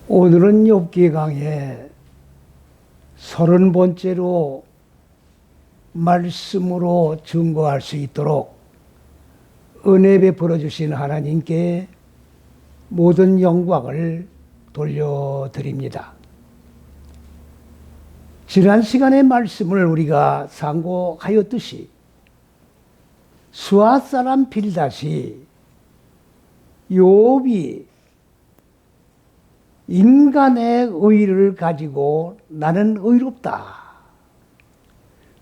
오늘은 욥기 강의 30번째로 말씀으로 증거할 수 있도록 은혜 베풀어 주신 하나님께 모든 영광을 돌려드립니다. 지난 시간의 말씀을 우리가 상고하였듯이 수아 사람 빌닷이 욥이 인간의 의를 가지고 나는 의롭다,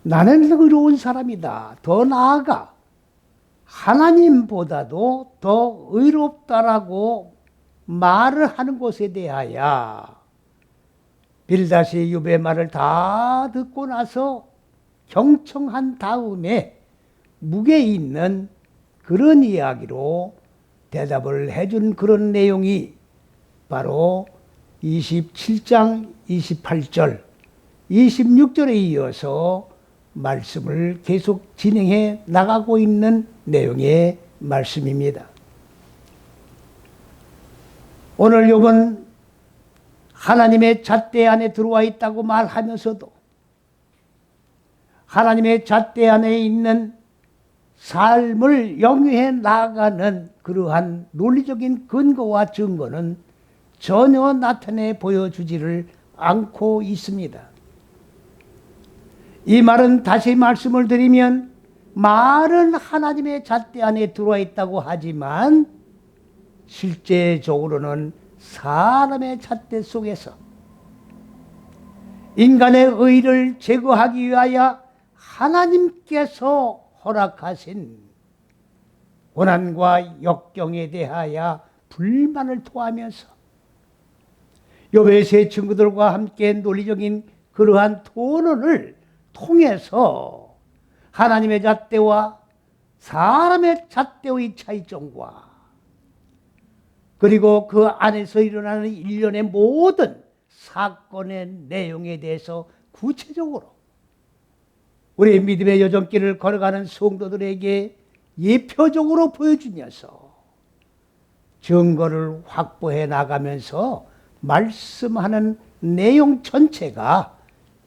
나는 의로운 사람이다, 더 나아가 하나님보다도 더 의롭다라고 말을 하는 것에 대하여 빌닷이 욥의 말을 다 듣고 나서 경청한 다음에 묵에 있는 그런 이야기로 대답을 해준 그런 내용이 바로 27장 28절, 26절에 이어서 말씀을 계속 진행해 나가고 있는 내용의 말씀입니다. 오늘 욥은 하나님의 잣대 안에 들어와 있다고 말하면서도 하나님의 잣대 안에 있는 삶을 영위해 나가는 그러한 논리적인 근거와 증거는 전혀 나타내 보여주지를 않고 있습니다. 이 말은 다시 말씀을 드리면 말은 하나님의 잣대 안에 들어와 있다고 하지만 실제적으로는 사람의 잣대 속에서 인간의 의를 제거하기 위하여 하나님께서 허락하신 고난과 역경에 대하여 불만을 토하면서 욥의 세 친구들과 함께 논리적인 그러한 토론을 통해서 하나님의 잣대와 사람의 잣대의 차이점과 그리고 그 안에서 일어나는 일련의 모든 사건의 내용에 대해서 구체적으로 우리 믿음의 여정길을 걸어가는 성도들에게 예표적으로 보여주면서 증거를 확보해 나가면서 말씀하는 내용 전체가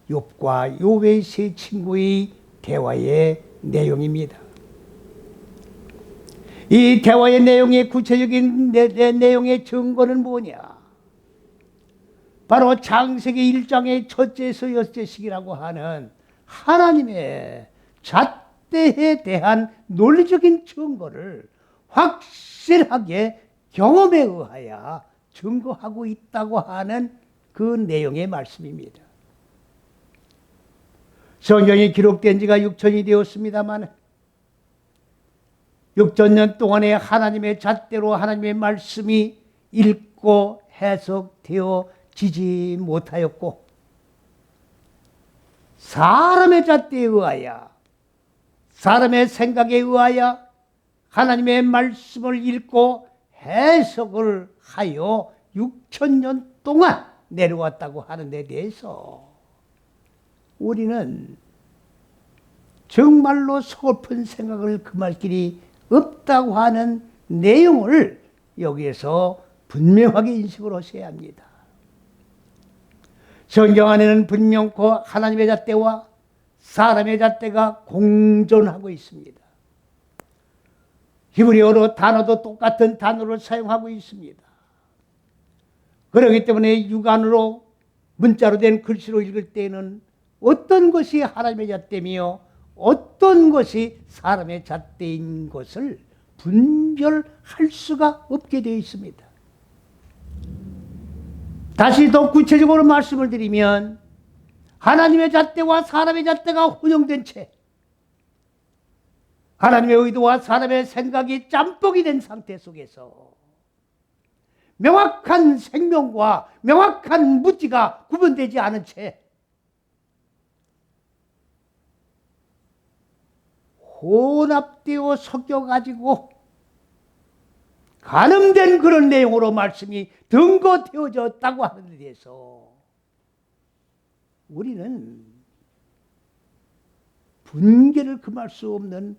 욥과 욥의 세 친구의 대화의 내용입니다. 이 대화의 내용의 구체적인 내용의 증거는 뭐냐? 바로 창세기 1장의 첫째에서 여섯째씩이라고 하는 하나님의 잣대에 대한 논리적인 증거를 확실하게 경험에 의하여 증거하고 있다고 하는 그 내용의 말씀입니다. 성경이 기록된 지가 6천이 되었습니다만 6천년 동안에 하나님의 잣대로 하나님의 말씀이 읽고 해석되어지지 못하였고 사람의 잣대에 의하여 사람의 생각에 의하여 하나님의 말씀을 읽고 해석을 하여 6천년 동안 내려왔다고 하는 데 대해서 우리는 정말로 서글픈 생각을 금할 길이 없다고 하는 내용을 여기에서 분명하게 인식을 하셔야 합니다. 성경 안에는 분명코 하나님의 잣대와 사람의 잣대가 공존하고 있습니다. 히브리어로 단어도 똑같은 단어를 사용하고 있습니다. 그렇기 때문에 육안으로 문자로 된 글씨로 읽을 때는 어떤 것이 하나님의 잣대며 어떤 것이 사람의 잣대인 것을 분별할 수가 없게 되어 있습니다. 다시 더 구체적으로 말씀을 드리면 하나님의 잣대와 사람의 잣대가 혼용된 채 하나님의 의도와 사람의 생각이 짬뽕이 된 상태 속에서 명확한 생명과 명확한 무지가 구분되지 않은 채 혼합되어 섞여가지고 가늠된 그런 내용으로 말씀이 등거되어졌다고 하는 데 대해서 우리는 분개를 금할 수 없는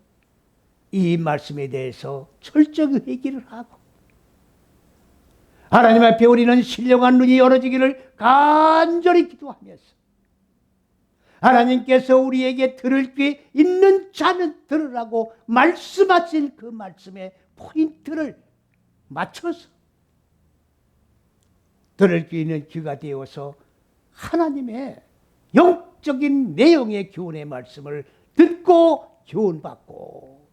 이 말씀에 대해서 철저히 회개를 하고 하나님 앞에 우리는 신령한 눈이 열어지기를 간절히 기도하면서 하나님께서 우리에게 들을 귀 있는 자는 들으라고 말씀하신 그 말씀의 포인트를 맞춰서 들을 귀 있는 귀가 되어서 하나님의 영적인 내용의 교훈의 말씀을 듣고 교훈받고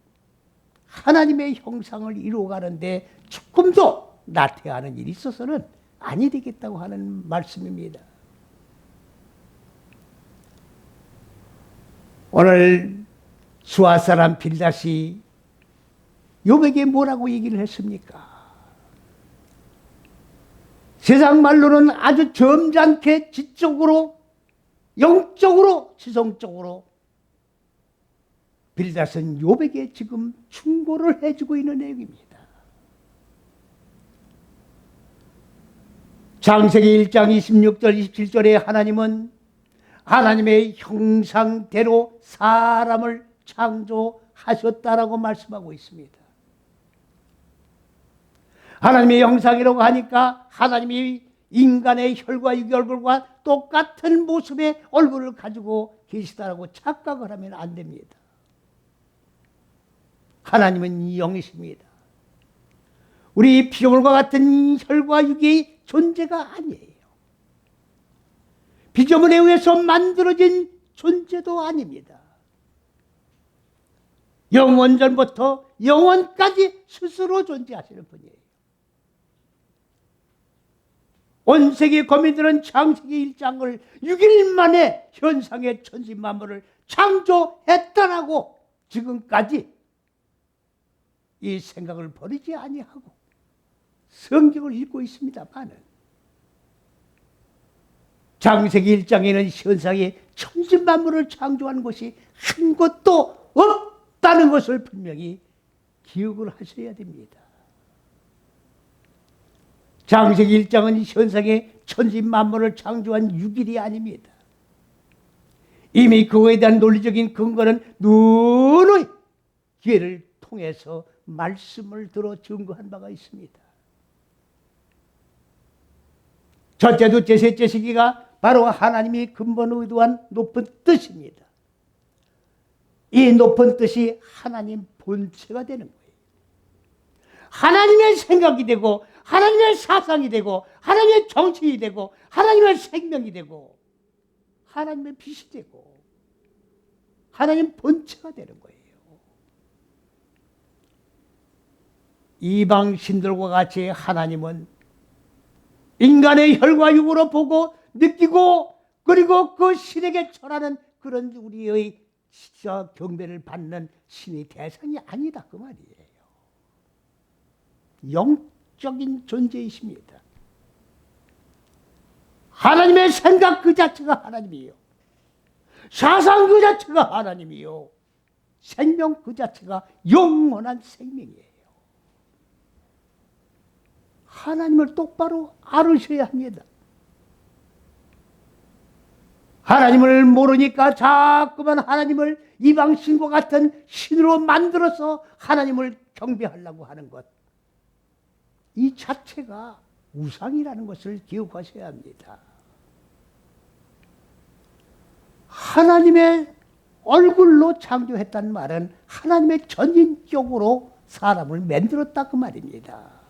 하나님의 형상을 이루어가는데 조금도 나태하는 일이 있어서는 아니 되겠다고 하는 말씀입니다. 오늘 수아 사람 빌닷이 욥에게 뭐라고 얘기를 했습니까? 세상 말로는 아주 점잖게 지적으로, 영적으로, 지성적으로 빌닷은 욥에게 지금 충고를 해주고 있는 내용입니다. 창세기 1장 26절 27절에 하나님은 하나님의 형상대로 사람을 창조하셨다라고 말씀하고 있습니다. 하나님의 형상이라고 하니까 하나님이 인간의 혈과 육의 얼굴과 똑같은 모습의 얼굴을 가지고 계시다라고 착각을 하면 안 됩니다. 하나님은 영이십니다. 우리 피조물과 같은 혈과 육의 존재가 아니에요. 피조물에 의해서 만들어진 존재도 아닙니다. 영원전부터 영원까지 스스로 존재하시는 분이에요. 온 세계 거민들은 창세기 1장을 6일 만에 현상의 천지만물을 창조했다라고 지금까지 이 생각을 버리지 아니하고 성경을 읽고 있습니다만은 창세기 1장에는 현상의 천지만물을 창조한 것이 한 것도 없다는 것을 분명히 기억을 하셔야 됩니다. 창세기 1장은 현상의 천지만물을 창조한 6일이 아닙니다. 이미 그거에 대한 논리적인 근거는 누누이 기회를 통해서 말씀을 들어 증거한 바가 있습니다. 첫째, 둘째, 셋째 시기가 바로 하나님이 근본 의도한 높은 뜻입니다. 이 높은 뜻이 하나님 본체가 되는 거예요. 하나님의 생각이 되고 하나님의 사상이 되고 하나님의 정신이 되고 하나님의 생명이 되고 하나님의 빛이 되고 하나님 본체가 되는 거예요. 이방 신들과 같이 하나님은 인간의 혈과 육으로 보고 느끼고 그리고 그 신에게 절하는 그런 우리의 경배를 받는 신의 대상이 아니다 그 말이에요. 영적인 존재이십니다. 하나님의 생각 그 자체가 하나님이요. 사상 그 자체가 하나님이요. 생명 그 자체가 영원한 생명이에요. 하나님을 똑바로 알으셔야 합니다. 하나님을 모르니까 자꾸만 하나님을 이방신과 같은 신으로 만들어서 하나님을 경배하려고 하는 것. 이 자체가 우상이라는 것을 기억하셔야 합니다. 하나님의 얼굴로 창조했다는 말은 하나님의 전인격으로 사람을 만들었다 그 말입니다.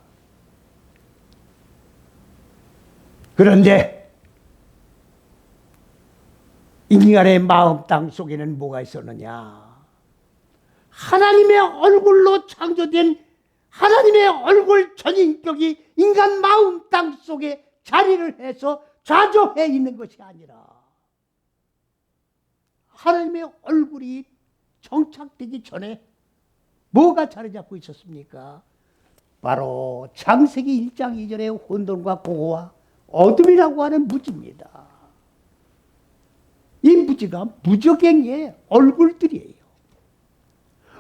그런데 인간의 마음 땅 속에는 뭐가 있었느냐? 하나님의 얼굴로 창조된 하나님의 얼굴 전인격이 인간 마음 땅 속에 자리를 해서 좌조해 있는 것이 아니라 하나님의 얼굴이 정착되기 전에 뭐가 자리 잡고 있었습니까? 바로 창세기 1장 2절의 혼돈과 공허와 어둠이라고 하는 무지입니다. 이 무지가 무적행의 얼굴들이에요.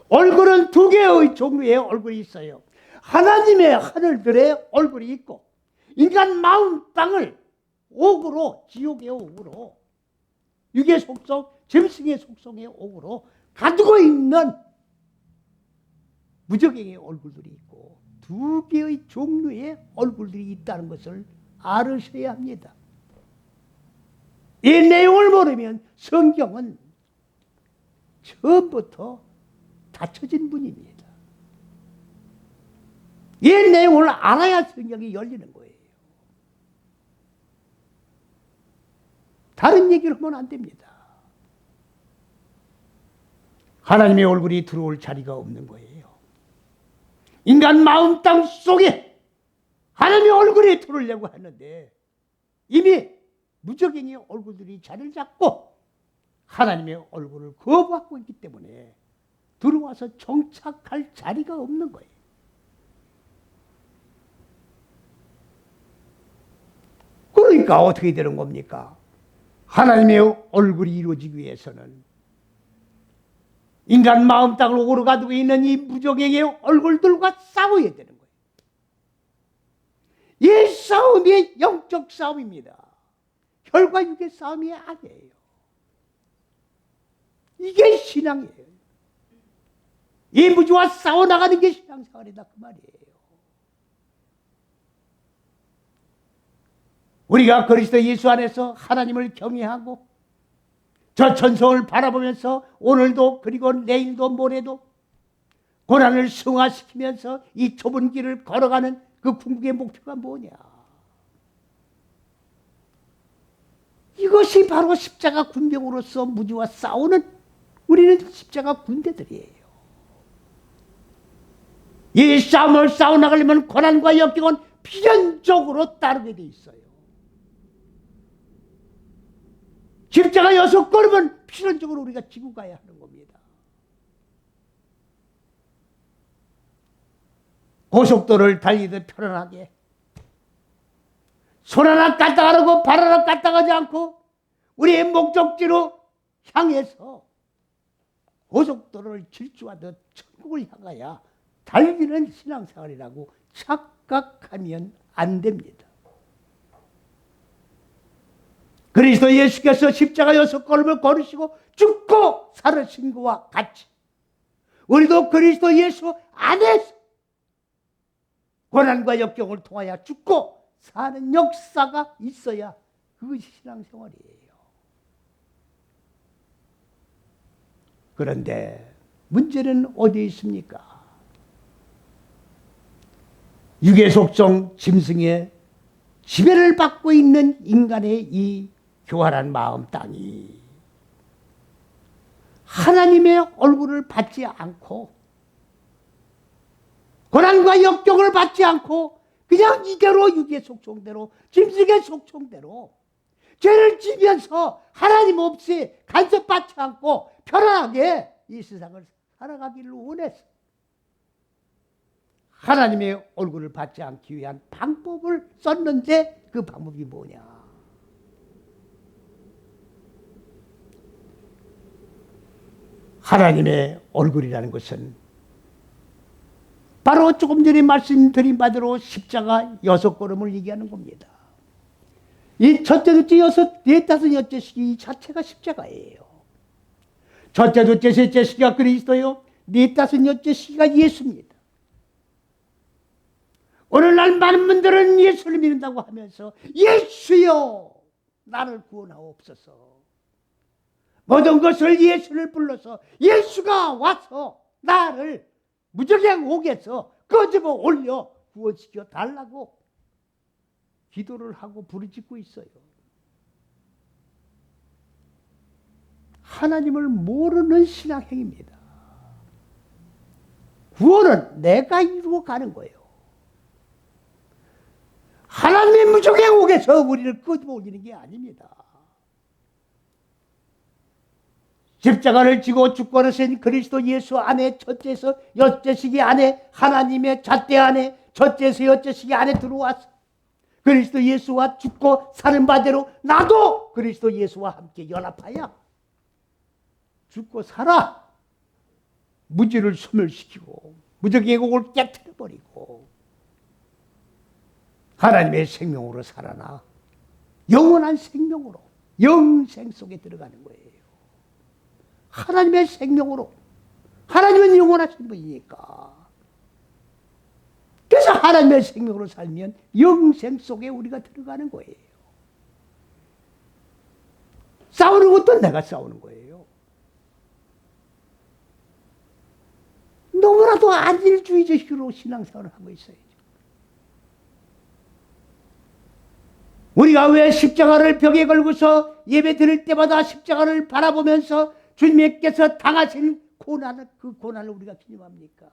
얼굴은 두 개의 종류의 얼굴이 있어요. 하나님의 하늘들의 얼굴이 있고 인간 마음 땅을 옥으로, 지옥의 옥으로, 육의 속성, 짐승의 속성의 옥으로 가두고 있는 무적행의 얼굴들이 있고, 두 개의 종류의 얼굴들이 있다는 것을 알으셔야 합니다. 이 내용을 모르면 성경은 처음부터 닫혀진 문입니다. 이 내용을 알아야 성경이 열리는 거예요. 다른 얘기를 하면 안 됩니다. 하나님의 얼굴이 들어올 자리가 없는 거예요. 인간 마음 땅 속에 하나님의 얼굴이 들어오려고 하는데 이미 무적행의 얼굴들이 자리를 잡고 하나님의 얼굴을 거부하고 있기 때문에 들어와서 정착할 자리가 없는 거예요. 그러니까 어떻게 되는 겁니까? 하나님의 얼굴이 이루어지기 위해서는 인간 마음 땅을 오르가지고 있는 이 무적행의 얼굴들과 싸워야 되는 거예요. 이 싸움이 영적 싸움입니다. 혈과 육의 싸움이 아니에요. 이게 신앙이에요. 이 무지와 싸워나가는 게 신앙생활이다 그 말이에요. 우리가 그리스도 예수 안에서 하나님을 경외하고 저 천성을 바라보면서 오늘도 그리고 내일도 모레도 고난을 승화시키면서 이 좁은 길을 걸어가는 그 궁극의 목표가 뭐냐? 이것이 바로 십자가 군병으로서 무지와 싸우는 우리는 십자가 군대들이에요. 이 싸움을 싸워나가려면 고난과 역경은 필연적으로 따르게 돼 있어요. 십자가 6걸음은 필연적으로 우리가 지고 가야 하는 겁니다. 고속도로를 달리듯 편안하게 손 하나 까딱하고 발 하나 까딱하지 않고 우리의 목적지로 향해서 고속도로를 질주하듯 천국을 향하여 달리는 신앙생활이라고 착각하면 안 됩니다. 그리스도 예수께서 십자가 6걸음을 걸으시고 죽고 살으신 것과 같이 우리도 그리스도 예수 안에서 고난과 역경을 통하여 죽고 사는 역사가 있어야 그것이 신앙생활이에요. 그런데 문제는 어디에 있습니까? 육의 속성 짐승의 지배를 받고 있는 인간의 이 교활한 마음 땅이 하나님의 얼굴을 받지 않고 고난과 역경을 받지 않고 그냥 이대로 육의 속성대로 짐승의 속성대로 죄를 지면서 하나님 없이 간섭받지 않고 편안하게 이 세상을 살아가기를 원해서 하나님의 얼굴을 받지 않기 위한 방법을 썼는데 그 방법이 뭐냐? 하나님의 얼굴이라는 것은 바로 조금 전에 말씀드린 바대로 십자가 6걸음을 얘기하는 겁니다. 이 첫째, 둘째, 여섯, 넷, 다섯, 여째 시기 자체가 십자가예요. 첫째, 둘째, 셋째 시기가 그리스도요. 넷, 다섯, 여째 시기가 예수입니다. 오늘날 많은 분들은 예수를 믿는다고 하면서 예수여 나를 구원하옵소서. 모든 것을 예수를 불러서 예수가 와서 나를 무적행 옥에서 끄집어 올려 구원시켜 달라고 기도를 하고 부르짖고 있어요. 하나님을 모르는 신앙행위입니다. 구원은 내가 이루어가는 거예요. 하나님의 무적행 옥에서 우리를 끄집어 올리는 게 아닙니다. 십자가를 지고 죽고 하신 그리스도 예수 안에 첫째에서 여째 시기 안에 하나님의 잣대 안에 첫째에서 여째 시기 안에 들어와서 그리스도 예수와 죽고 사는 바대로 나도 그리스도 예수와 함께 연합하여 죽고 살아 무지를 소멸시키고 무적의 곡을 깨트려버리고 하나님의 생명으로 살아나 영원한 생명으로 영생 속에 들어가는 거예요. 하나님의 생명으로. 하나님은 영원하신 분이니까. 그 하나님의 생명으로 살면 영생 속에 우리가 들어가는 거예요. 싸우는 것도 내가 싸우는 거예요. 너무나도 안일주의적으로 신앙생활을 하고 있어요. 우리가 왜 십자가를 벽에 걸고서 예배 드릴 때마다 십자가를 바라보면서 주님께서 당하신 고난을, 그 고난을 우리가 기념합니까?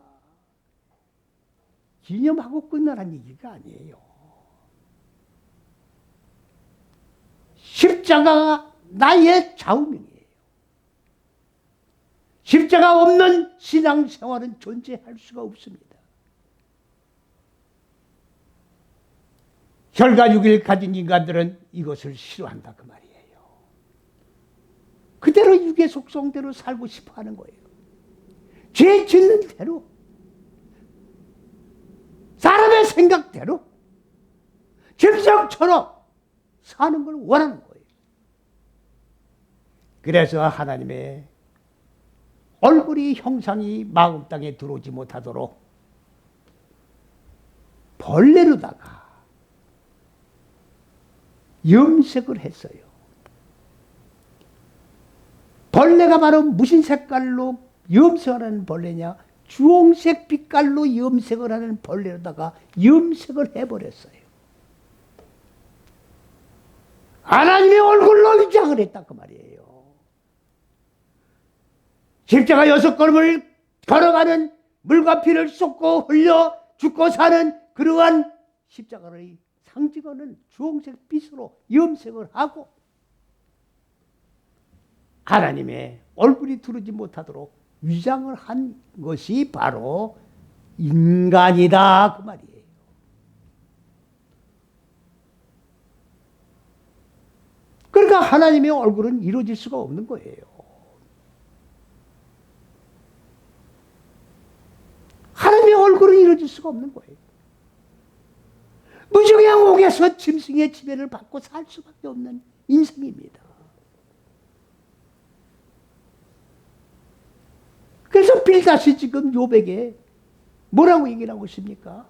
기념하고 끝나는 얘기가 아니에요. 십자가가 나의 좌우명이에요. 십자가 없는 신앙생활은 존재할 수가 없습니다. 혈과육을 가진 인간들은 이것을 싫어한다 그 말이에요. 그대로 육의 속성대로 살고 싶어 하는 거예요. 죄 짓는 대로, 사람의 생각대로, 짐승처럼 사는 걸 원하는 거예요. 그래서 하나님의 얼굴이 형상이 마음 땅에 들어오지 못하도록 벌레로다가 염색을 했어요. 벌레가 바로 무슨 색깔로 염색을 하는 벌레냐? 주홍색 빛깔로 염색을 하는 벌레로다가 염색을 해버렸어요. 하나님의 얼굴로 위장을 했다 그 말이에요. 십자가 6걸음을 걸어가는 물과 피를 쏟고 흘려 죽고 사는 그러한 십자가를 상징하는 주홍색 빛으로 염색을 하고 하나님의 얼굴이 두르지 못하도록 위장을 한 것이 바로 인간이다 그 말이에요. 그러니까 하나님의 얼굴은 이루어질 수가 없는 거예요. 하나님의 얼굴은 이루어질 수가 없는 거예요. 무정한 옥에서 짐승의 지배를 받고 살 수밖에 없는 인생입니다. 그래서 빌닷이 지금 욥에게 뭐라고 얘기를 하고 있습니까?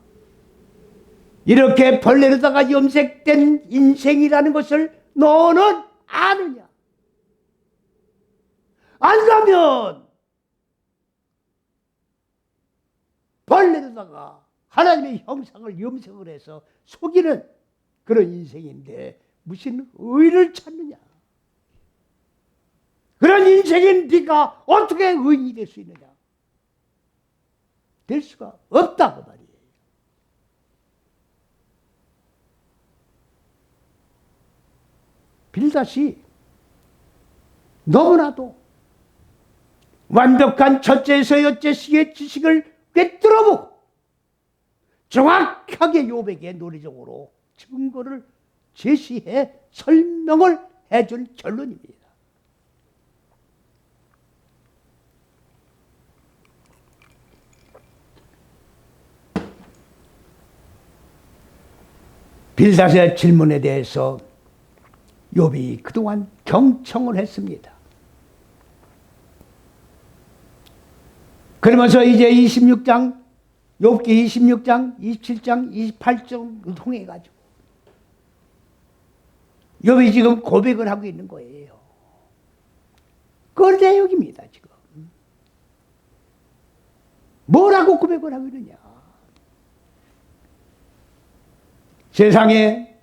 이렇게 벌레로다가 염색된 인생이라는 것을 너는 아느냐? 안다면 벌레로다가 하나님의 형상을 염색을 해서 속이는 그런 인생인데 무슨 의를 찾느냐? 그런 인생인 네가 어떻게 의인이 될 수 있느냐? 될 수가 없다고 말이에요. 빌닷이 너무나도 완벽한 첫째에서 여째식의 지식을 꿰뚫어보고 정확하게 욥에게 논리적으로 증거를 제시해 설명을 해준 결론입니다. 빌닷의 질문에 대해서 욥이 그동안 경청을 했습니다. 그러면서 이제 26장, 욥기 26장, 27장, 28장을 통해 가지고 욥이 지금 고백을 하고 있는 거예요. 그 내용입니다, 지금. 뭐라고 고백을 하고 있느냐? 세상에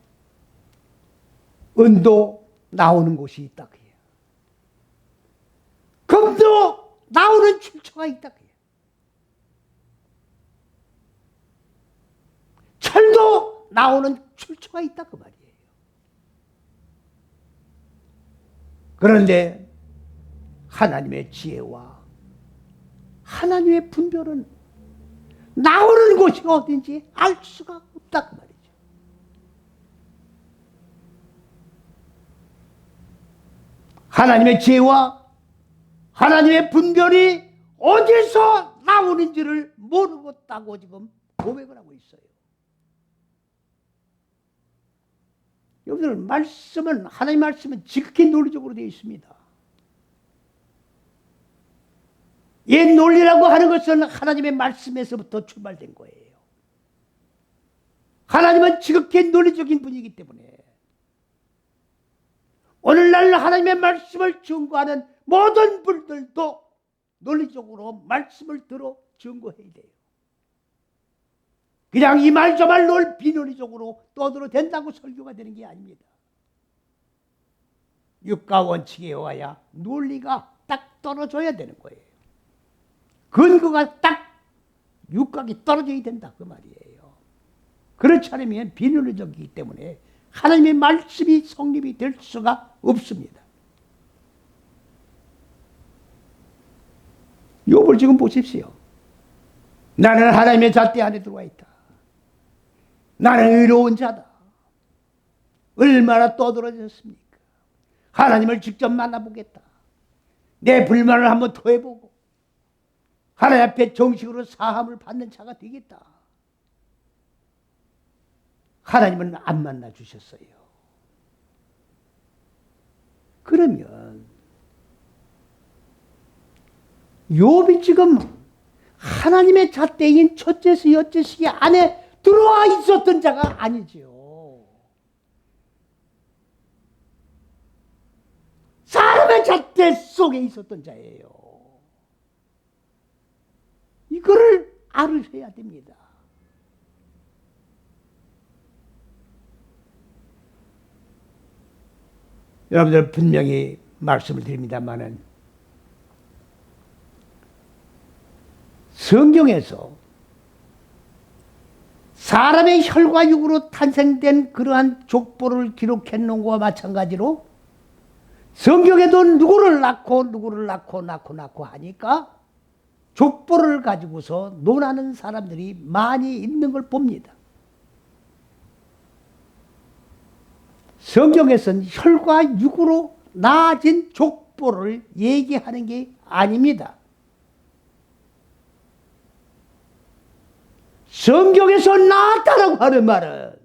은도 나오는 곳이 있다 그래요. 금도 나오는 출처가 있다 그래요. 철도 나오는 출처가 있다 그 말이에요. 그런데 하나님의 지혜와 하나님의 분별은 나오는 곳이 어딘지 알 수가 없다 그 말이에요. 하나님의 지혜와 하나님의 분별이 어디서 나오는지를 모르겠다고 지금 고백을 하고 있어요. 여러분들 말씀은, 하나님 말씀은 지극히 논리적으로 되어 있습니다. 옛 논리라고 하는 것은 하나님의 말씀에서부터 출발된 거예요. 하나님은 지극히 논리적인 분이기 때문에 오늘날 하나님의 말씀을 증거하는 모든 분들도 논리적으로 말씀을 들어 증거해야 돼요. 그냥 이 말 저 말로 비논리적으로 떠들어 된다고 설교가 되는 게 아닙니다. 육가 원칙에 의하여 논리가 딱 떨어져야 되는 거예요. 근거가 딱 육각이 떨어져야 된다 그 말이에요. 그렇지 않으면 비논리적이기 때문에 하나님의 말씀이 성립이 될 수가 없습니다. 욥을 지금 보십시오. 나는 하나님의 잣대 안에 들어와 있다. 나는 의로운 자다. 얼마나 떠들어졌습니까? 하나님을 직접 만나보겠다. 내 불만을 한번 토해보고 하나님 앞에 정식으로 사함을 받는 자가 되겠다. 하나님은 안 만나 주셨어요. 그러면 욥이 지금 하나님의 잣대인 첫째시 여째시 안에 들어와 있었던 자가 아니지요. 사람의 잣대 속에 있었던 자예요. 이거를 알으셔야 됩니다. 여러분들 분명히 말씀을 드립니다마는 성경에서 사람의 혈과 육으로 탄생된 그러한 족보를 기록해 놓은 것과 마찬가지로 성경에도 누구를 낳고 하니까 족보를 가지고서 논하는 사람들이 많이 있는 걸 봅니다. 성경에서는 혈과 육으로 낳아진 족보를 얘기하는 게 아닙니다. 성경에서 낳았다라고 하는 말은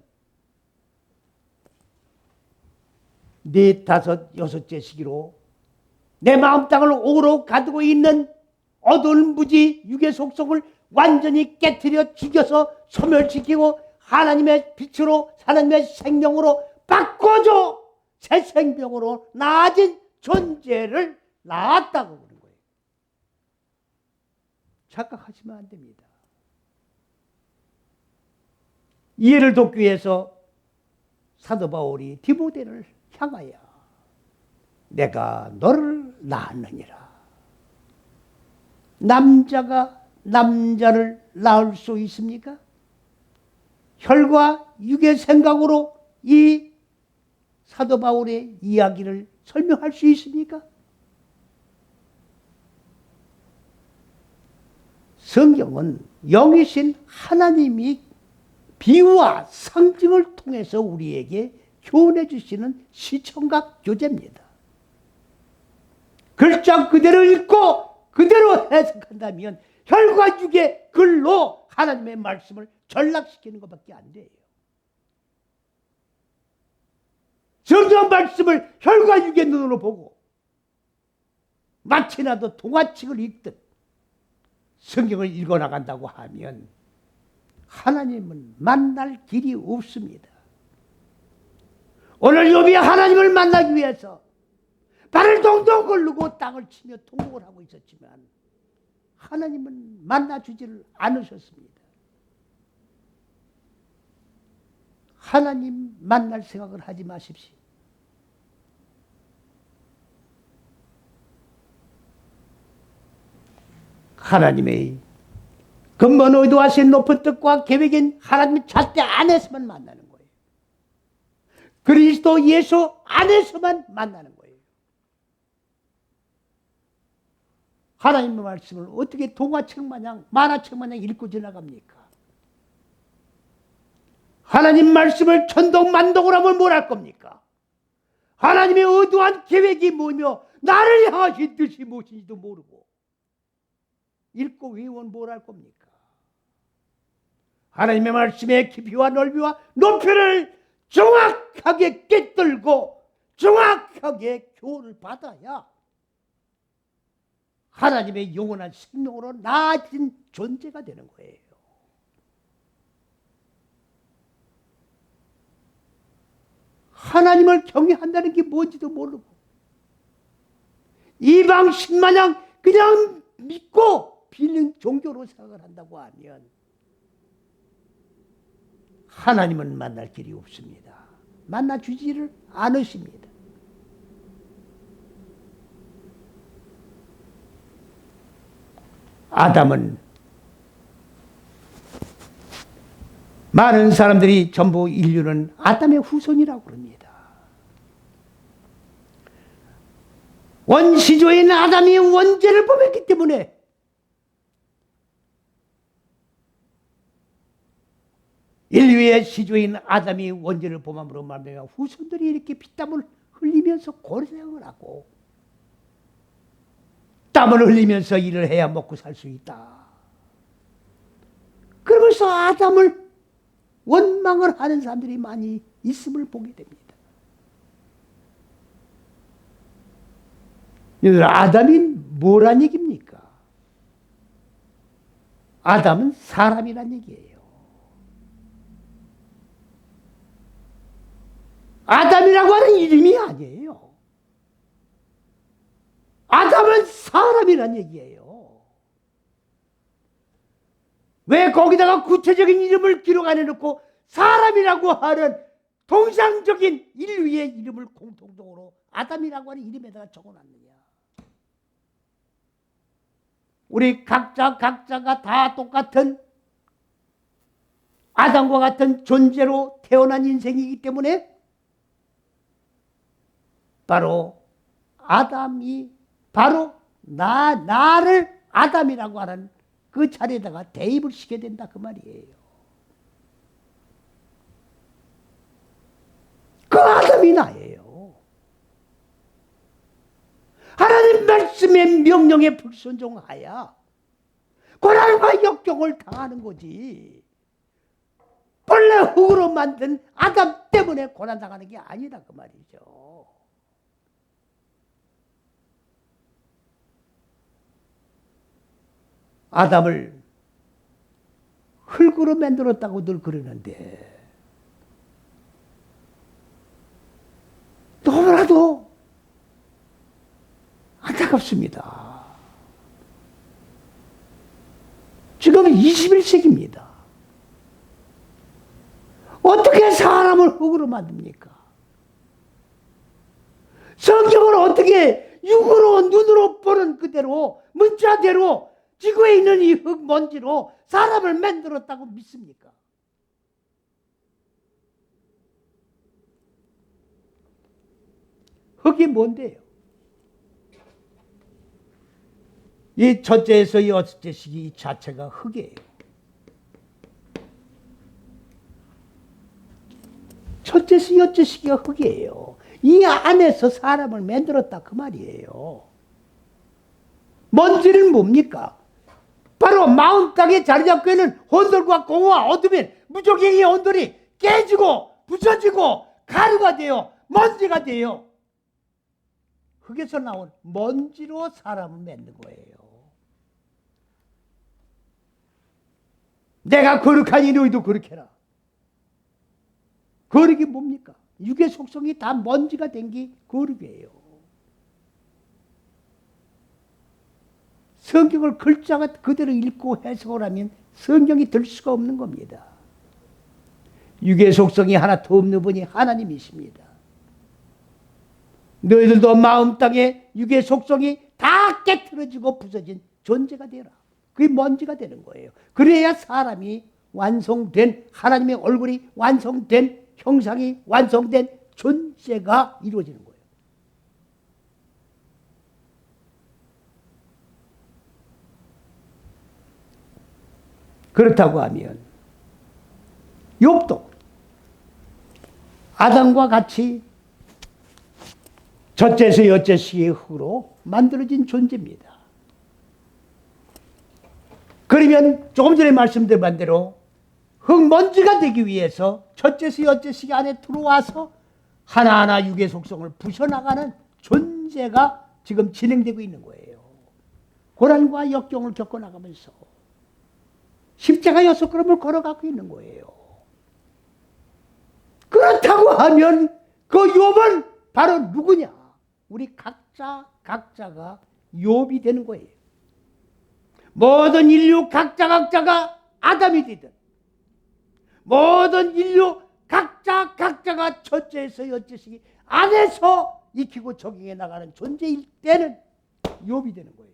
네, 다섯, 여섯째 시기로 내 마음 땅을 오로 가두고 있는 어두운 무지 육의 속성을 완전히 깨트려 죽여서 소멸시키고 하나님의 빛으로 하나님의 생명으로 바꿔줘 새 생명으로 나아진 존재를 낳았다고 그러는 거예요. 착각하시면 안 됩니다. 이해를 돕기 위해서 사도 바울이 디모데를 향하여 내가 너를 낳았느니라. 남자가 남자를 낳을 수 있습니까? 혈과 육의 생각으로 이 사도 바울의 이야기를 설명할 수 있습니까? 성경은 영이신 하나님이 비유와 상징을 통해서 우리에게 교훈해 주시는 시청각 교재입니다. 글자 그대로 읽고 그대로 해석한다면 혈과 육의 글로 하나님의 말씀을 전락시키는 것밖에 안 돼요. 성경 말씀을 혈과 육의 눈으로 보고 마치나도 동화책을 읽듯 성경을 읽어나간다고 하면 하나님은 만날 길이 없습니다. 오늘 욥이 하나님을 만나기 위해서 발을 동동 걸르고 땅을 치며 통곡을 하고 있었지만 하나님은 만나주지를 않으셨습니다. 하나님 만날 생각을 하지 마십시오. 하나님의 근본 의도하신 높은 뜻과 계획인 하나님의 잣대 안에서만 만나는 거예요. 그리스도 예수 안에서만 만나는 거예요. 하나님의 말씀을 어떻게 동화책 마냥 만화책 마냥 읽고 지나갑니까? 하나님 말씀을 천동만동을 하면 뭘 할 겁니까? 하나님의 의도한 계획이 뭐며 나를 향하신 뜻이 무엇인지도 모르고 읽고 외우면 뭘 할 겁니까? 하나님의 말씀의 깊이와 넓이와 높이를 정확하게 꿰뚫고 정확하게 교훈을 받아야 하나님의 영원한 생명으로 나아진 존재가 되는 거예요. 하나님을 경외한다는 게 뭔지도 모르고 이방신 마냥 그냥 믿고 빌린 종교로 생각을 한다고 하면 하나님은 만날 길이 없습니다. 만나주지를 않으십니다. 아담은 많은 사람들이 전부 인류는 아담의 후손이라고 그럽니다. 원시조인 아담이 원죄를 범했기 때문에 인류의 시조인 아담이 원죄를 범함으로 말미암아 후손들이 이렇게 피땀을 흘리면서 고생을 하고 땀을 흘리면서 일을 해야 먹고 살 수 있다. 그러면서 아담을 원망을 하는 사람들이 많이 있음을 보게 됩니다. 아담이 뭐란 얘기입니까? 아담은 사람이란 얘기예요. 아담이라고 하는 이름이 아니에요. 아담은 사람이란 얘기예요. 왜 거기다가 구체적인 이름을 기록 안 해놓고 사람이라고 하는 통상적인 인류의 이름을 공통적으로 아담이라고 하는 이름에다가 적어놨느냐? 우리 각자가 다 똑같은 아담과 같은 존재로 태어난 인생이기 때문에 바로 아담이 바로 나를 아담이라고 하는 그 자리에다가 대입을 시켜야 된다 그 말이에요. 그 아담이 나예요. 하나님 말씀의 명령에 불순종하여 고난과 역경을 당하는 거지. 본래 흙으로 만든 아담 때문에 고난당하는 게 아니다 그 말이죠. 아담을 흙으로 만들었다고 늘 그러는데 너무나도 안타깝습니다. 지금 21세기입니다. 어떻게 사람을 흙으로 만듭니까? 성경을 어떻게 육으로 눈으로 보는 그대로 문자대로 지구에 있는 이 흙 먼지로 사람을 만들었다고 믿습니까? 흙이 뭔데요? 이 첫째에서 여섯째식이 자체가 흙이에요. 첫째에서 여섯째식이가 흙이에요. 이 안에서 사람을 만들었다 그 말이에요. 먼지는 뭡니까? 바로 마음 땅에 자리 잡고 있는 혼돌과 공허와 어둠인 무적행의 혼돌이 깨지고 부서지고 가루가 돼요. 먼지가 돼요. 흙에서 나온 먼지로 사람을 만든 거예요. 내가 거룩하니 너희도 거룩해라. 거룩이 뭡니까? 육의 속성이 다 먼지가 된 게 거룩이에요. 성경을 글자가 그대로 읽고 해석을 하면 성경이 될 수가 없는 겁니다. 육의 속성이 하나 더 없는 분이 하나님이십니다. 너희들도 마음 땅에 육의 속성이 다 깨트려지고 부서진 존재가 되라. 그게 먼지가 되는 거예요. 그래야 사람이 완성된 하나님의 얼굴이 완성된 형상이 완성된 존재가 이루어지는 거예요. 그렇다고 하면 욥도 아담과 같이 첫째에서 여섯째식의 흙으로 만들어진 존재입니다. 그러면 조금 전에 말씀드린 대로 흙먼지가 되기 위해서 첫째에서 여섯째식 안에 들어와서 하나하나 육의 속성을 부셔나가는 존재가 지금 진행되고 있는 거예요. 고난과 역경을 겪어나가면서 십자가 6걸음을 걸어가고 있는 거예요. 그렇다고 하면 그 욥은 바로 누구냐? 우리 각자가 욥이 되는 거예요. 모든 인류 각자가 아담이 되든, 모든 인류 각자가 첫째에서 여째시기 안에서 익히고 적용해 나가는 존재일 때는 욥이 되는 거예요.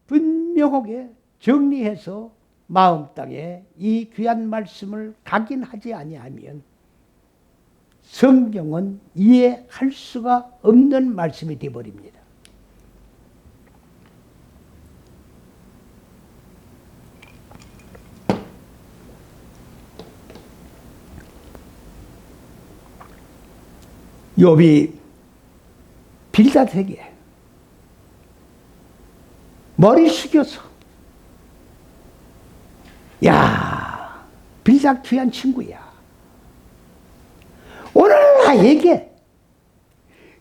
분명하게 정리해서 마음 땅에 이 귀한 말씀을 각인하지 아니하면 성경은 이해할 수가 없는 말씀이 되어버립니다. 욥이 빌닷에게 머리 숙여서, 야, 빌닷 귀한 친구야, 오늘 나에게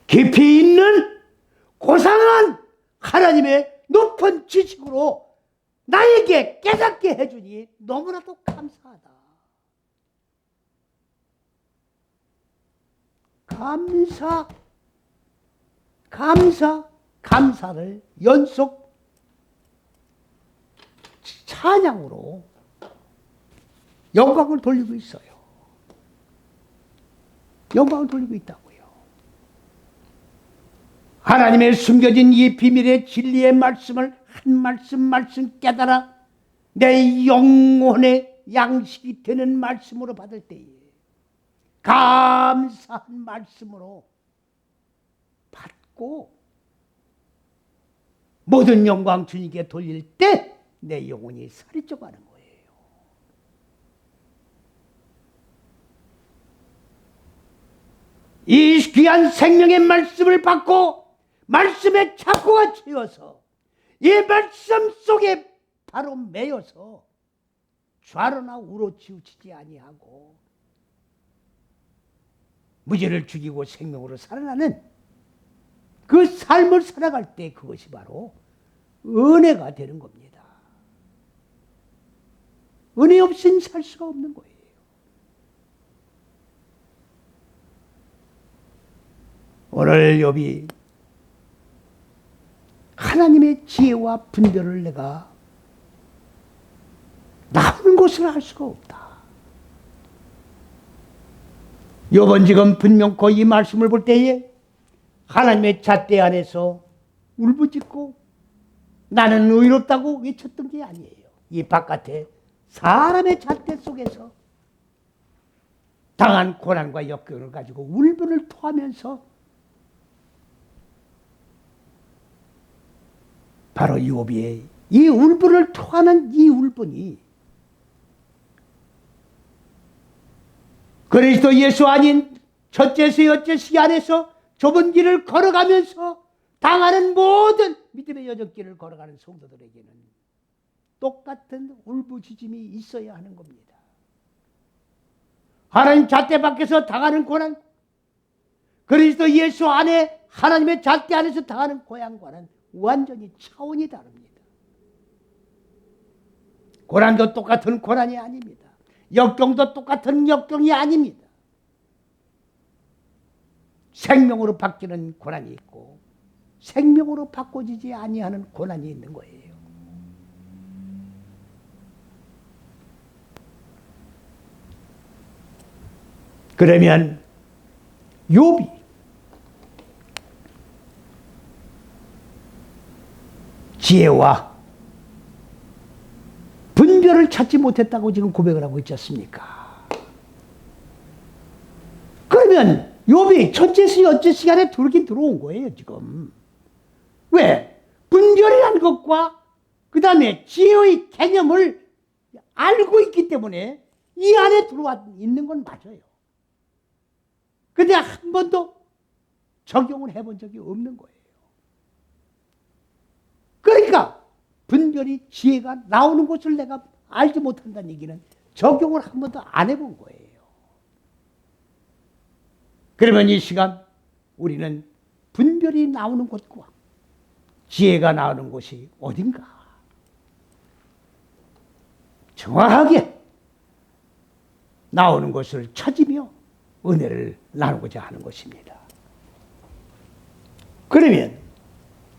깊이 있는 고상한 하나님의 높은 지식으로 나에게 깨닫게 해주니 너무나도 감사하다. 감사를 연속 찬양으로 영광을 돌리고 있어요. 영광을 돌리고 있다고요. 하나님의 숨겨진 이 비밀의 진리의 말씀을 한 말씀 깨달아 내 영혼의 양식이 되는 말씀으로 받을 때에 감사한 말씀으로 받고 모든 영광 주님께 돌릴 때 내 영혼이 살이 쪄가는 거예요. 이 귀한 생명의 말씀을 받고 말씀의 착고가 채워서 이 말씀 속에 바로 매여서 좌로나 우로 치우치지 아니하고 무죄를 죽이고 생명으로 살아나는 그 삶을 살아갈 때 그것이 바로 은혜가 되는 겁니다. 은혜 없이는 살 수가 없는 거예요. 오늘 욥이 하나님의 지혜와 분별을 내가 나오는 것을 알 수가 없다. 욥은 지금 분명코 이 말씀을 볼 때에 하나님의 잣대 안에서 울부짖고 나는 의롭다고 외쳤던 게 아니에요. 이 바깥에 사람의 잣대 속에서 당한 고난과 역경을 가지고 울분을 토하면서 바로 욥이 이 울분을 토하는 이 울분이 그리스도 예수 아닌 첫째서 여째시기 안에서 좁은 길을 걸어가면서 당하는 모든 믿음의 여정길을 걸어가는 성도들에게는 똑같은 울부짖음이 있어야 하는 겁니다. 하나님 잣대 밖에서 당하는 고난, 그리스도 예수 안에 하나님의 잣대 안에서 당하는 고난과는 완전히 차원이 다릅니다. 고난도 똑같은 고난이 아닙니다. 역경도 똑같은 역경이 아닙니다. 생명으로 바뀌는 고난이 있고 생명으로 바꿔지지 아니하는 고난이 있는 거예요. 그러면 욥이 지혜와 분별을 찾지 못했다고 지금 고백을 하고 있지 않습니까? 그러면 욥이 첫째시 여째시 안에 들어오긴 들어온 거예요 지금. 왜? 분별이라는 것과 그 다음에 지혜의 개념을 알고 있기 때문에 이 안에 들어와 있는 건 맞아요. 근데 한 번도 적용을 해본 적이 없는 거예요. 그러니까 분별이 지혜가 나오는 것을 내가 알지 못한다는 얘기는 적용을 한 번도 안 해본 거예요. 그러면 이 시간 우리는 분별이 나오는 곳과 지혜가 나오는 곳이 어딘가 정확하게 나오는 것을 찾으며 은혜를 나누고자 하는 것입니다. 그러면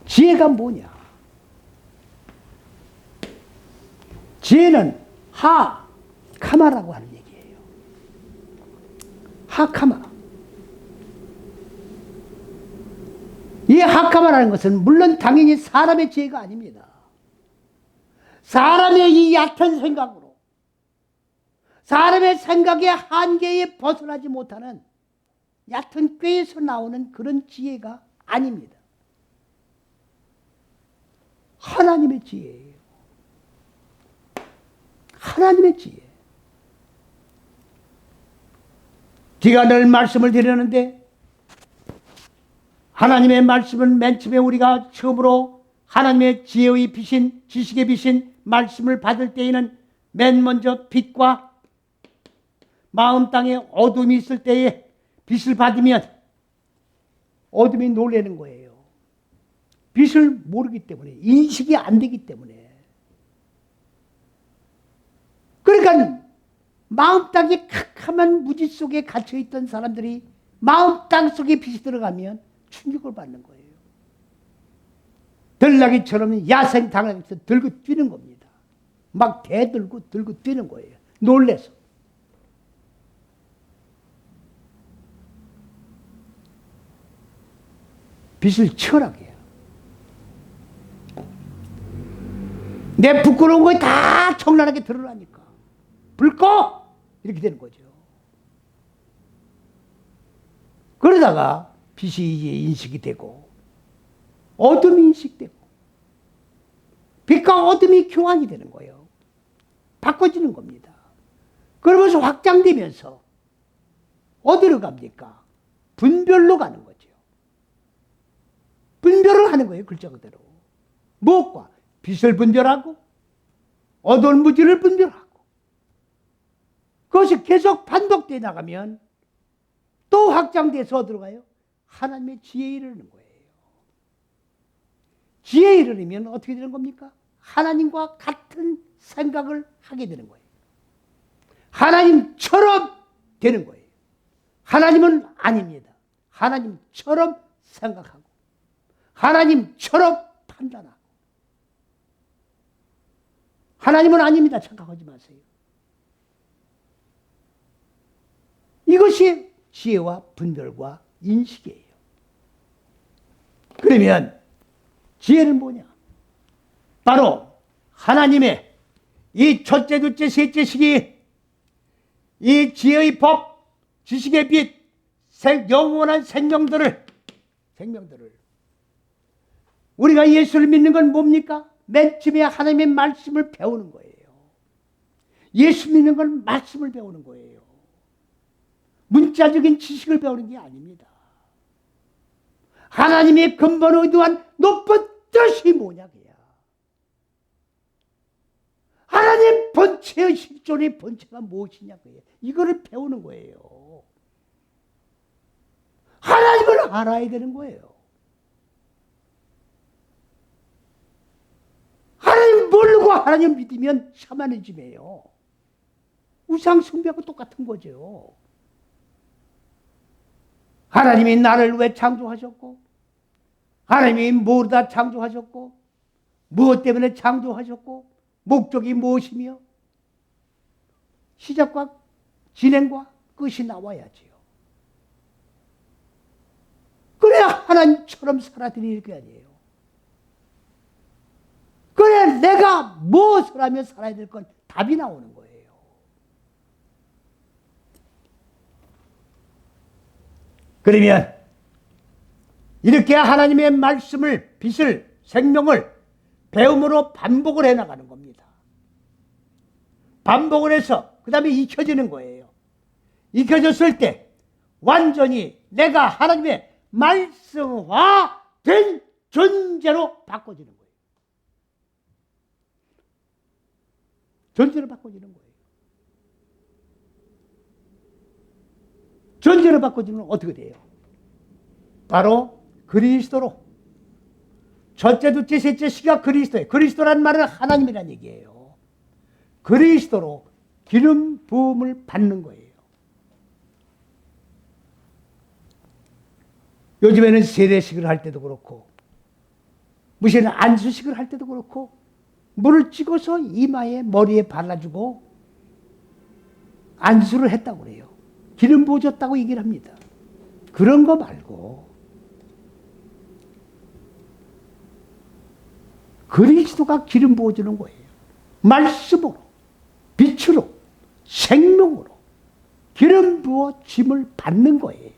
지혜가 뭐냐? 지혜는 하카마라고 하는 얘기예요. 하카마. 이 하카마라는 것은 물론 당연히 사람의 지혜가 아닙니다. 사람의 이 얕은 생각으로, 사람의 생각의 한계에 벗어나지 못하는 얕은 꾀에서 나오는 그런 지혜가 아닙니다. 하나님의 지혜예요. 하나님의 지혜. 제가 늘 말씀을 드렸는데, 하나님의 말씀은 맨 처음에 우리가 처음으로 하나님의 지혜의 빛인, 지식의 빛인 말씀을 받을 때에는 맨 먼저 빛과 마음 땅에 어둠이 있을 때에 빛을 받으면 어둠이 놀라는 거예요. 빛을 모르기 때문에, 인식이 안 되기 때문에. 그러니까 마음 땅의 캄캄한 무지 속에 갇혀있던 사람들이 마음 땅 속에 빛이 들어가면 충격을 받는 거예요. 들나귀처럼 야생 당하면서 들고 뛰는 겁니다. 막 대들고 들고 뛰는 거예요. 놀래서. 빛을 치우라고 해요. 내 부끄러운 거 다 청란하게 드러나니까. 불 꺼! 이렇게 되는 거죠. 그러다가 빛이 이제 인식이 되고, 어둠이 인식되고, 빛과 어둠이 교환이 되는 거예요. 바꿔지는 겁니다. 그러면서 확장되면서 어디로 갑니까? 분별로 가는 거죠. 분별을 하는 거예요, 글자 그대로. 무엇과? 빛을 분별하고, 어두운 무지를 분별하고. 그것이 계속 반복되어 나가면 또 확장돼서 어디로 가요? 하나님의 지혜에 이르는 거예요. 지혜에 이르면 어떻게 되는 겁니까? 하나님과 같은 생각을 하게 되는 거예요. 하나님처럼 되는 거예요. 하나님은 아닙니다. 하나님처럼 생각하고, 하나님처럼 판단하고. 하나님은 아닙니다. 착각하지 마세요. 이것이 지혜와 분별과 인식이에요. 그러면 지혜는 뭐냐? 바로 하나님의 이 첫째, 둘째, 셋째 시기, 이 지혜의 법, 지식의 빛, 영원한 생명들을 우리가 예수를 믿는 건 뭡니까? 맨 처음에 하나님의 말씀을 배우는 거예요. 예수 믿는 건 말씀을 배우는 거예요. 문자적인 지식을 배우는 게 아닙니다. 하나님의 근본 의도한 높은 뜻이 뭐냐 그야. 하나님 본체의 실존의 본체가 무엇이냐 그야. 이거를 배우는 거예요. 하나님을 알아야 되는 거예요. 하나님 모르고 하나님 믿으면 샤머니즘이에요. 우상 숭배하고 똑같은 거죠. 하나님이 나를 왜 창조하셨고, 하나님이 뭐다 창조하셨고, 무엇 때문에 창조하셨고, 목적이 무엇이며, 시작과 진행과 끝이 나와야지요. 그래야 하나님처럼 살아드릴 게 아니에요. 그래야 내가 무엇을 하며 살아야 될 건 답이 나오는 거예요. 그러면 이렇게 하나님의 말씀을, 빛을, 생명을 배움으로 반복을 해나가는 겁니다. 반복을 해서 그 다음에 익혀지는 거예요. 익혀졌을 때 완전히 내가 하나님의 말씀화된 존재로 바꿔지는 거예요. 존재로 바꿔지는 거예요. 존재로 바꿔지면 어떻게 돼요? 바로 그리스도로. 첫째, 둘째, 셋째 시가 그리스도예요. 그리스도란 말은 하나님이란 얘기예요. 그리스도로 기름 부음을 받는 거예요. 요즘에는 세례식을 할 때도 그렇고, 무슨 안수식을 할 때도 그렇고, 물을 찍어서 이마에 머리에 발라주고 안수를 했다고 그래요. 기름 부어줬다고 얘기를 합니다. 그런 거 말고 그리스도가 기름 부어주는 거예요. 말씀으로, 빛으로, 생명으로 기름 부어 짐을 받는 거예요.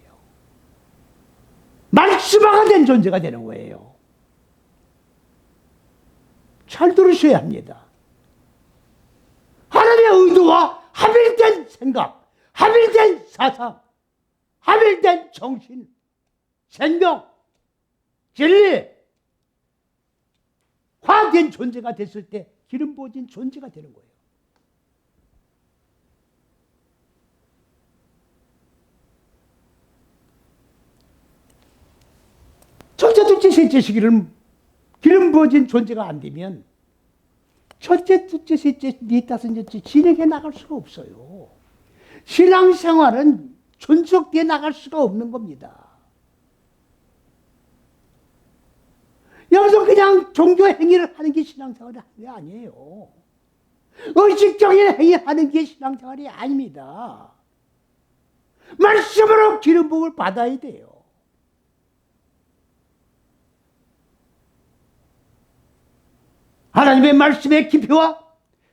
말씀화가 된 존재가 되는 거예요. 잘 들으셔야 합니다. 하나님의 의도와 합일된 생각, 합일된 사상, 합일된 정신, 생명, 진리, 화된 존재가 됐을 때 기름 부어진 존재가 되는 거예요. 첫째, 둘째, 셋째 시기를 기름 부어진 존재가 안 되면 첫째, 둘째, 셋째, 넷, 다섯, 여째 진행해 나갈 수가 없어요. 신앙생활은 존속돼 나갈 수가 없는 겁니다. 여기서 그냥 종교 행위를 하는 게 신앙생활이 아니에요. 의식적인 행위하는 게 신앙생활이 아닙니다. 말씀으로 기름 부음을 받아야 돼요. 하나님의 말씀의 깊이와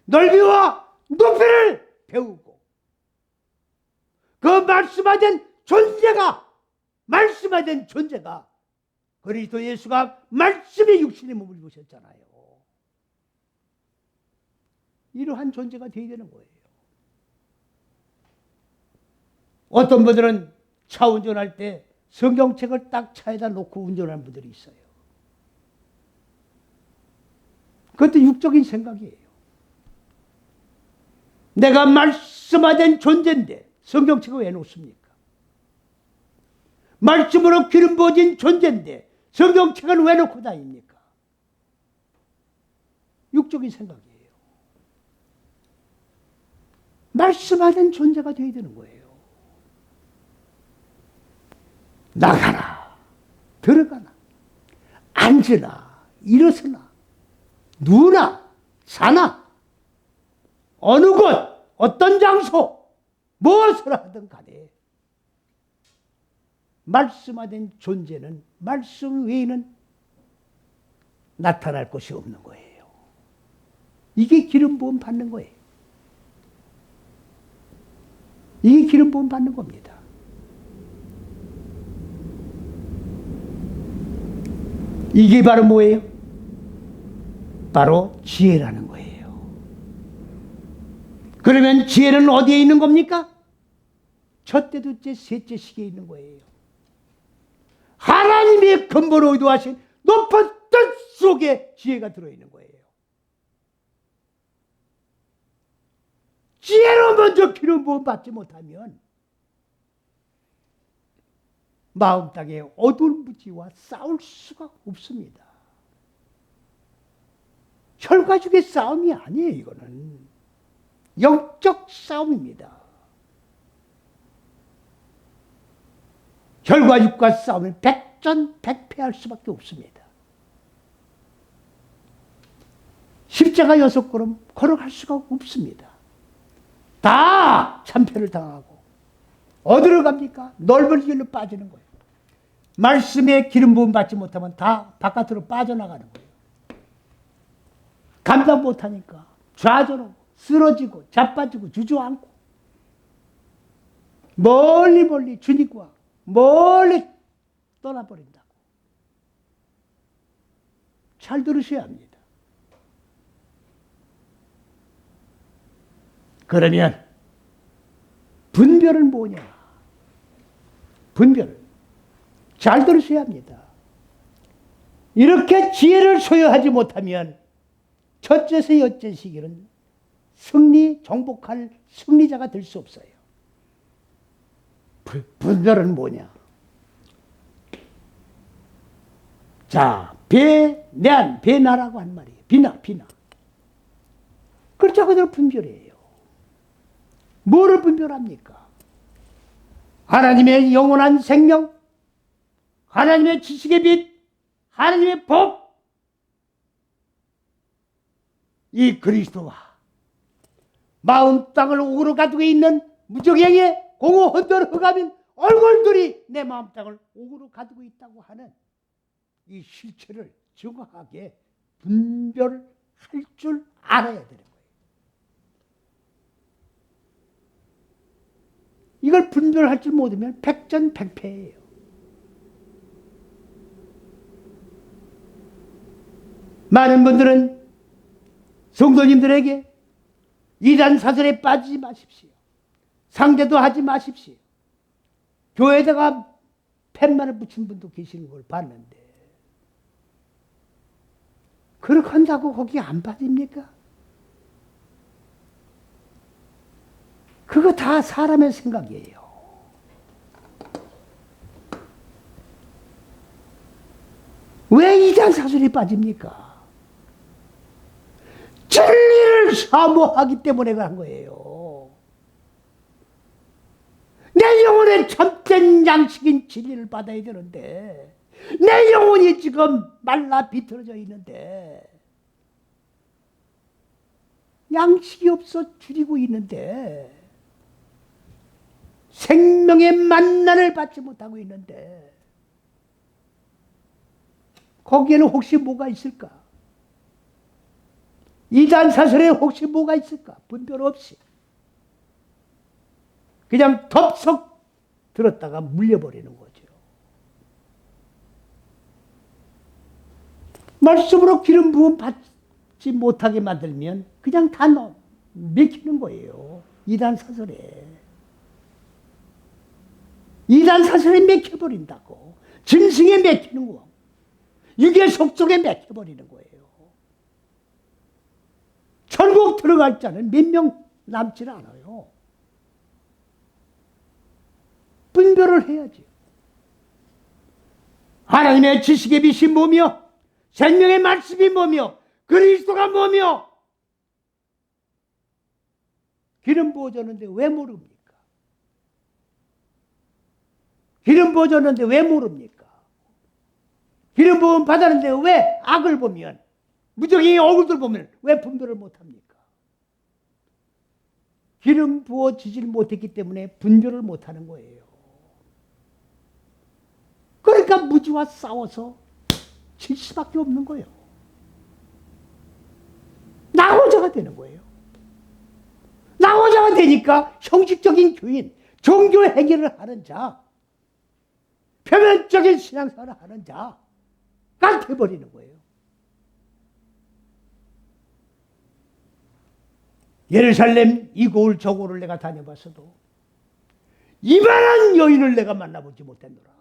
넓이와 높이를 배우고 그 말씀화된 존재가 그리스도 예수가 말씀의 육신의 몸을 입으셨잖아요. 이러한 존재가 되어야 되는 거예요. 어떤 분들은 차 운전할 때 성경책을 딱 차에다 놓고 운전하는 분들이 있어요. 그것도 육적인 생각이에요. 내가 말씀화된 존재인데 성경책을 왜 놓습니까? 말씀으로 기름 부어진 존재인데 성경책을 왜 놓고 다닙니까? 육적인 생각이에요. 말씀화된 존재가 되어야 되는 거예요. 나가나 들어가나 앉으나 일어서나 누나 사나 어느 곳 어떤 장소 무엇을 하든 간에 말씀화된 존재는 말씀 외에는 나타날 것이 없는 거예요. 이게 기름 부음 받는 거예요. 이게 기름 부음 받는 겁니다. 이게 바로 뭐예요? 바로 지혜라는 거예요. 그러면 지혜는 어디에 있는 겁니까? 첫째, 둘째, 셋째 시기에 있는 거예요. 하나님의 근본으로 의도하신 높은 뜻 속에 지혜가 들어있는 거예요. 지혜로 먼저 기름 부음 받지 못하면 마음 땅에 어두운 무지와 싸울 수가 없습니다. 혈과죽의 싸움이 아니에요. 이거는 영적 싸움입니다. 혈과육과 싸우면 백전백패할 수밖에 없습니다. 십자가 6걸음 걸어갈 수가 없습니다. 다 참패를 당하고 어디로 갑니까? 넓은 길로 빠지는 거예요. 말씀에 기름 부음 받지 못하면 다 바깥으로 빠져나가는 거예요. 감당 못하니까 좌절하고 쓰러지고 자빠지고 주저앉고 멀리 주님과 멀리 떠나버린다고. 잘 들으셔야 합니다. 그러면 분별은 뭐냐? 분별을 잘 들으셔야 합니다. 이렇게 지혜를 소유하지 못하면 첫째서 여째 시기는 정복할 승리자가 될 수 없어요. 분별은 뭐냐? 자, 배나라고 한 말이에요. 비나. 글자 그대로 분별이에요. 뭐를 분별합니까? 하나님의 영원한 생명, 하나님의 지식의 빛, 하나님의 복, 이 그리스도와 마음 땅을 옥으로 가두고 있는 무적행에 공허 혼돈 흑암인 얼굴들이 내 마음 땅을 옥으로 가두고 있다고 하는 이 실체를 정확하게 분별할 줄 알아야 되는 거예요. 이걸 분별할 줄 못하면 백전백패예요. 많은 분들은 성도님들에게 이단 사설에 빠지지 마십시오. 상대도 하지 마십시오. 교회에다가 팻말을 붙인 분도 계시는 걸 봤는데 그렇게 한다고 거기 안 빠집니까? 그거 다 사람의 생각이에요. 왜 이단 사설에 빠집니까? 진리를 사모하기 때문에 그런 거예요. 내 영혼의 참된 양식인 진리를 받아야 되는데 내 영혼이 지금 말라 비틀어져 있는데 양식이 없어 줄이고 있는데 생명의 만난을 받지 못하고 있는데 거기에는 혹시 뭐가 있을까? 이단 사설에 혹시 뭐가 있을까? 분별 없이 그냥 덥석 들었다가 물려버리는 거죠. 말씀으로 기름 부음 받지 못하게 만들면 그냥 다 맥히는 거예요. 이단 사설에. 이단 사설에 맥혀버린다고. 짐승에 맥히는 거. 육의 속속에 맥혀버리는 거예요. 천국 들어갈 자는 몇 명 남질 않아요. 분별을 해야지. 하나님의 지식의 빛이 뭐며 생명의 말씀이 뭐며 그리스도가 뭐며 기름 부어줬는데 왜 모릅니까? 기름 부어줬는데 왜 모릅니까? 기름 부음 받았는데 왜 악을 보면 무적의 얼굴들 보면 왜 분별을 못합니까? 기름 부어지질 못했기 때문에 분별을 못하는 거예요. 그러니까 무지와 싸워서 질 수밖에 없는 거예요. 나호자가 되는 거예요. 나호자가 되니까 형식적인 교인, 종교 행위를 하는 자, 표면적인 신앙생활을 하는 자가 돼버리는 거예요. 예루살렘 이곳을 저곳을 내가 다녀봤어도 이만한 여인을 내가 만나보지 못했노라.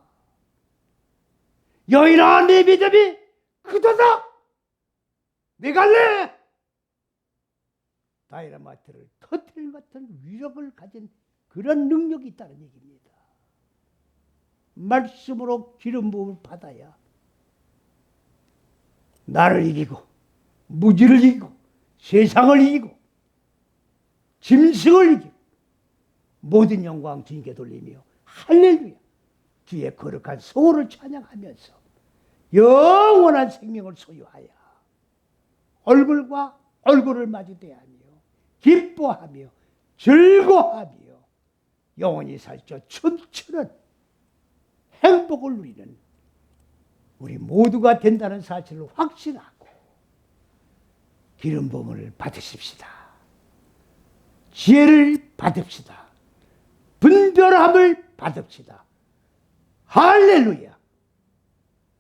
여인아, 내 믿음이 크도다. 내 갈래. 다이너마이트를 터뜨릴 같은 위력을 가진 그런 능력이 있다는 얘기입니다. 말씀으로 기름 부음을 받아야 나를 이기고 무지를 이기고 세상을 이기고 짐승을 이기고 모든 영광 주님께 돌리며 할렐루야 주의 거룩한 성호를 찬양하면서 영원한 생명을 소유하여 얼굴과 얼굴을 마주 대하며 기뻐하며 즐거워하며 영원히 살쪄 춤추는 행복을 누리는 우리 모두가 된다는 사실을 확신하고 기름 부음을 받으십시다. 지혜를 받읍시다. 분별함을 받읍시다. 할렐루야.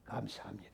감사합니다.